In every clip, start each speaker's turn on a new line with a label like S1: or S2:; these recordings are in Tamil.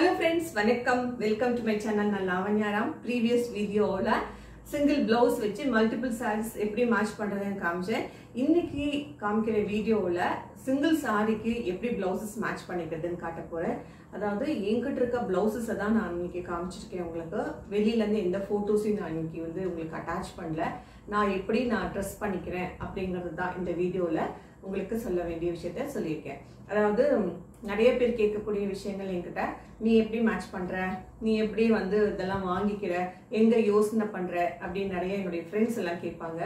S1: Hello friends, welcome to my channel. நான் லாவண்யாராம். Previous videoல single blouse வச்சு multiple sarees எப்படி match பண்றதுன்னு காமிச்சேன். இன்னைக்கு காமிக்கிற வீடியோல single சாரிக்கு எப்படி blouses match பண்ணிக்கிறதுன்னு காட்ட போறேன். அதாவது என்கிட்ட இருக்க blouses தான் நான் இன்னைக்கு காமிச்சிருக்கேன் உங்களுக்கு. வெளியில இருந்து எந்த photos-ஐயும் நான் இன்னைக்கு வந்து உங்களுக்கு அட்டாச் பண்ணல. நான் எப்படி ட்ரெஸ் பண்ணிக்கிறேன் அப்படிங்கிறது தான் இந்த வீடியோல உங்களுக்கு சொல்ல வேண்டிய விஷயத்தை சொல்லியிருக்கேன். அதாவது நிறைய பேர் கேட்கக்கூடிய விஷயங்கள் என்கிட்ட, நீ எப்படி மேட்ச் பண்ற, நீ எப்படி வந்து இதெல்லாம் வாங்கிக்கிற, எங்க யோசனை பண்ற அப்படின்னு நிறைய என்னுடைய ஃப்ரெண்ட்ஸ் எல்லாம் கேட்பாங்க.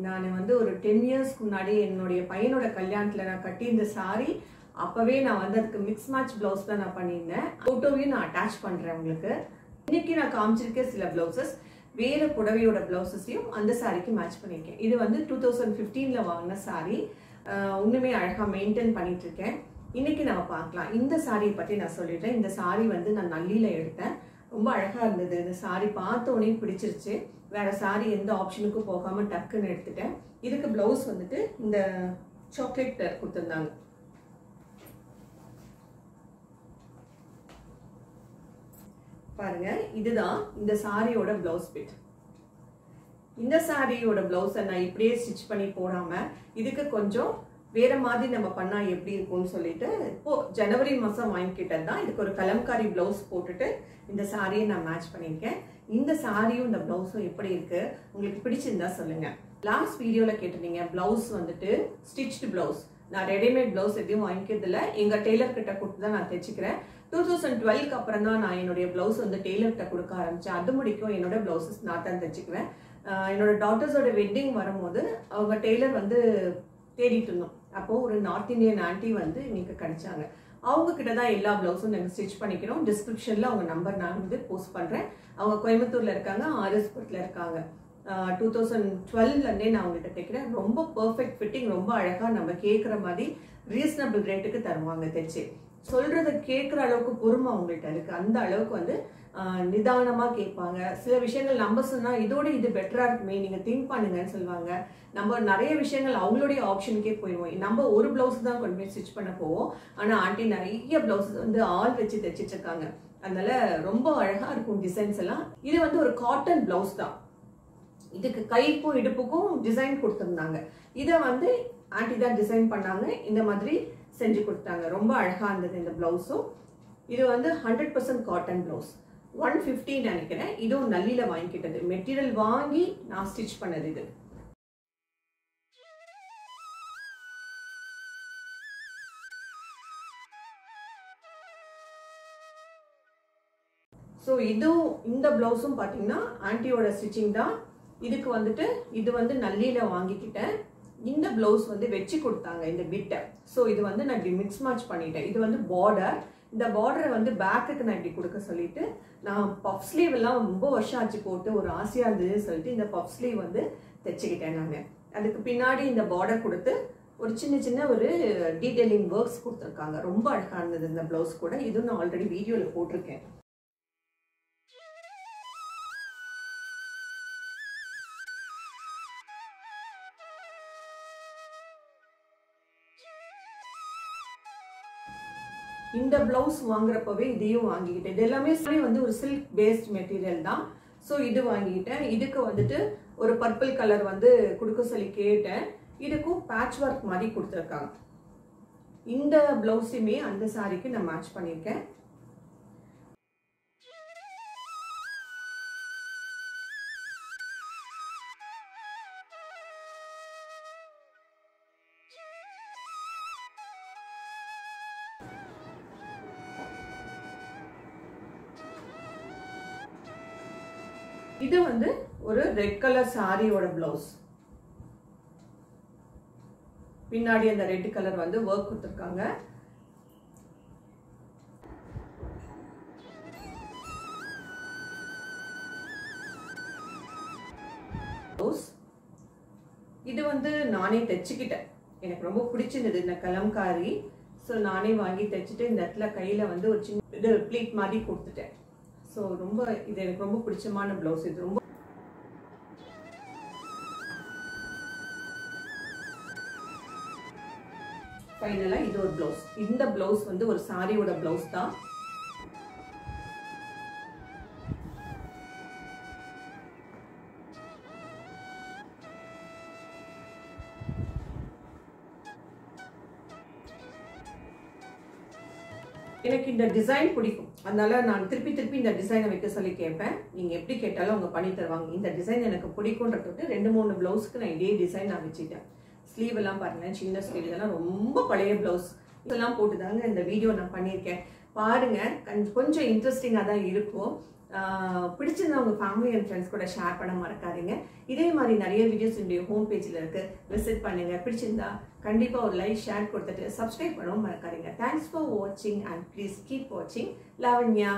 S1: நான் வந்து ஒரு 10 இயர்ஸ்க்கு முன்னாடி என்னுடைய பையனோட கல்யாணத்துல நான் கட்டியிருந்த சாரி, அப்பவே நான் வந்து அதுக்கு மிக்ஸ் மேட்ச் பிளவுஸ் தான் நான் பண்ணியிருந்தேன். போட்டோவையும் நான் அட்டாச் பண்றேன் உங்களுக்கு. இன்னைக்கு நான் காமிச்சிருக்க சில பிளவுசஸ் வேற புடவையோட பிளவுசஸையும் அந்த சாரிக்கு மேட்ச் பண்ணியிருக்கேன். இது வந்து 2015ல வாங்கின சாரி, இன்னுமே அழகா மெயின்டைன் பண்ணிட்டு இருக்கேன். இன்னைக்கு நம்ம பார்க்கலாம். இந்த சாரியை பற்றி நான் சொல்லிட்டேன். இந்த சாரி வந்து நான் நல்லில எடுத்தேன். ரொம்ப அழகா இருந்தது. இந்த சாரி பார்த்த உடனே பிடிச்சிருச்சு. வேற சாரி எந்த ஆப்ஷனுக்கும் போகாம டக்குன்னு எடுத்துட்டேன். இதுக்கு பிளவுஸ் வந்துட்டு இந்த சாக்லேட் கொடுத்துருந்தாங்க. பாருங்க, இதுதான் இந்த சாரியோட பிளவுஸ் பிட். இந்த சாரியோட பிளவுஸை நான் இப்படியே ஸ்டிச் பண்ணி போடாம இதுக்கு கொஞ்சம் வேற மாதிரி நம்ம பண்ணா எப்படி இருக்கும்னு சொல்லிட்டு இப்போ ஜனவரி மாசம் வாங்கிக்கிட்டது தான். இதுக்கு ஒரு கலம்காரி பிளவுஸ் போட்டுட்டு இந்த சாரியை நான் மேட்ச் பண்ணியிருக்கேன். இந்த சாரியும் இந்த பிளவுஸும் எப்படி இருக்கு, உங்களுக்கு பிடிச்சிருந்தா சொல்லுங்க. லாஸ்ட் வீடியோல கேட்டிருந்தீங்க பிளவுஸ் வந்துட்டு ஸ்டிச்டு பிளவுஸ். நான் ரெடிமேட் பிளவுஸ் எதையும் வாங்கிக்கிறது இல்லை, எங்க டெய்லர் கிட்ட கொடுத்து தான் நான் தைச்சிக்கிறேன். 2012க்கு அப்புறம் தான் நான் என்னுடைய பிளவுஸ் வந்து டெய்லர்கிட்ட கொடுக்க ஆரம்பிச்சேன். அது முடிக்கும் என்னோட பிளவுசஸ் நான் தான் தைச்சிக்குவேன். என்னோட டாட்டர்ஸோட வெட்டிங் வரும்போது அவங்க டெய்லர் வந்து தேடிட்டு இருந்தோம். அப்போ ஒரு நார்த் இந்தியன் ஆன்டி வந்து இன்னைக்கு கிடைச்சாங்க. அவங்க கிட்ட தான் எல்லா பிளவுஸும் நாங்கள் ஸ்டிச் பண்ணிக்கிறோம். டிஸ்கிரிப்ஷன்ல அவங்க நம்பர் நான் வந்து போஸ்ட் பண்றேன். அவங்க கோயம்புத்தூர்ல இருக்காங்க, ஆர்எஸ்புரத்துல இருக்காங்க. 2012ல இருந்தே நான் அவங்ககிட்ட தைக்கிறேன். ரொம்ப பர்ஃபெக்ட் ஃபிட்டிங், ரொம்ப அழகா நம்ம கேட்குற மாதிரி ரீசனபிள் ரேட்டுக்கு தருவாங்க தைச்சு. சொல்றதை கேட்குற அளவுக்கு பொறுமை அவங்கள்ட்ட இருக்கு. அந்த அளவுக்கு வந்து நிதானமா கேட்பாங்க. சில விஷயங்கள் நம்ம சொன்னா இதோட இது பெட்டரா இருக்குமே, நீங்க திங்க் பண்ணுங்கன்னு சொல்லுவாங்க. நம்ம நிறைய விஷயங்கள் அவங்களுடைய ஆப்ஷனுக்கே போயிடுவோம். நம்ம ஒரு பிளவுஸ் தான் கொண்டு போய் ஸ்டிச் பண்ண போவோம். ஆனா ஆண்டி நிறைய பிளவுஸ் வந்து ஆள் வச்சு தைச்சிட்டு இருக்காங்க. அதனால ரொம்ப அழகா இருக்கும் டிசைன்ஸ் எல்லாம். இது வந்து ஒரு காட்டன் பிளவுஸ் தான். இதுக்கு கைக்கும் இடுப்புக்கும் டிசைன் கொடுத்துருந்தாங்க. இதை வந்து ஆண்டி தான் டிசைன் பண்ணாங்க. இந்த மாதிரி செஞ்சு கொடுத்தாங்க. ரொம்ப அழகா இருந்தது இந்த பிளவுஸும். இது வந்து 100% காட்டன் பிளவுஸ். 150 நினைக்கிறேன். இதுவும் நல்லில வாங்கிக்கிட்டது. மெட்டீரியல் வாங்கி நான் ஸ்டிச் பண்ணது இது. ஸோ இதுவும் இந்த பிளவுஸும் பார்த்தீங்கன்னா ஆன்டியோட ஸ்டிச்சிங் தான். இதுக்கு வந்துட்டு இது வந்து நல்லில வாங்கிக்கிட்டேன். இந்த பிளவுஸ் வந்து வச்சு கொடுத்தாங்க இந்த பிட்டை. ஸோ இது வந்து நான் இப்படி மிக்ஸ் மேட்ச் பண்ணிட்டேன். இது வந்து பார்டர். இந்த பார்டரை வந்து பேக்குக்கு நான் இப்படி கொடுக்க சொல்லிட்டு, நான் பஃப் ஸ்லீவ் எல்லாம் ரொம்ப வருஷம் ஆச்சு போட்டு ஒரு ஆசையா இருந்ததுன்னு சொல்லிட்டு இந்த பஃப் ஸ்லீவ் வந்து தைச்சுக்கிட்டேன் நான். அதுக்கு பின்னாடி இந்த பார்டர் கொடுத்து ஒரு சின்ன சின்ன ஒரு டீடைலிங் ஒர்க்ஸ் கொடுத்துருக்காங்க. ரொம்ப அழகா இருந்தது இந்த பிளவுஸ் கூட. இதுவும் நான் ஆல்ரெடி வீடியோல போட்டிருக்கேன். இந்த பிளவுஸ் வாங்குறப்பவே இதையும் வாங்கிக்கிட்டேன். இது எல்லாமே வந்து ஒரு சில்க் பேஸ்ட் மெட்டீரியல் தான். ஸோ இது வாங்கிக்கிட்டேன். இதுக்கு வந்துட்டு ஒரு பர்பிள் கலர் வந்து கொடுக்க சொல்லி கேட்டேன். இதுக்கும் பேட்ச் ஒர்க் மாதிரி கொடுத்துருக்காங்க. இந்த பிளவுஸுமே அந்த சாரிக்கு நான் மேட்ச் பண்ணியிருக்கேன். இது வந்து ஒரு ரெட் கலர் சாரியோட பிளவுஸ். பின்னாடி அந்த ரெட் கலர் வந்து ஒர்க் கொடுத்துருக்காங்க. இது வந்து நானே தைச்சுக்கிட்டேன். எனக்கு ரொம்ப பிடிச்சிருந்தது இந்த கலம்காரி. ஸோ நானே வாங்கி தைச்சிட்டு இந்த இடத்துல கையில வந்து ஒரு சின்ன இது ப்ளீட் மாதிரி கொடுத்துட்டேன். ஸோ ரொம்ப இது எனக்கு ரொம்ப பிடிச்சமான பிளவுஸ். இது ரொம்ப ஃபைனலா இது ஒரு பிளவுஸ். இந்த பிளவுஸ் வந்து ஒரு சாரியோட பிளவுஸ் தான். எனக்கு இந்த டிசைன் பிடிக்கும், அதனால நான் திருப்பி திருப்பி இந்த டிசைனை வைக்க சொல்லி கேட்பேன். நீங்க எப்படி கேட்டாலும் அவங்க பண்ணி தருவாங்க. இந்த டிசைன் எனக்கு பிடிக்கும்ன்றது 2-3 பிளவுஸ்க்கு நான் இதே டிசைன் நான் வச்சுட்டேன். ஸ்லீவ் எல்லாம் பாருங்க, சின்ன ஸ்லீவ், இதெல்லாம் ரொம்ப பழைய பிளவுஸ் இதெல்லாம் போட்டுதாங்க இந்த வீடியோ நான் பண்ணியிருக்கேன். பாருங்க, கொஞ்சம் இன்ட்ரெஸ்டிங்காக தான் இருக்கும். பிடிச்சிருந்தா உங்க ஃபேமிலி அண்ட் ஃப்ரெண்ட்ஸ் கூட ஷேர் பண்ண மறக்காதீங்க. இதே மாதிரி நிறைய வீடியோஸ் என்னுடைய ஹோம் பேஜில் இருக்கு, விசிட் பண்ணுங்க. பிடிச்சிருந்தா கண்டிப்பா ஒரு லைக் ஷேர் கொடுத்துட்டு சப்ஸ்கிரைப் பண்ணவும் மறக்காதீங்க. தேங்க்ஸ் ஃபார் வாட்சிங் அண்ட் ப்ளீஸ் கீப் வாட்சிங். லாவண்யா.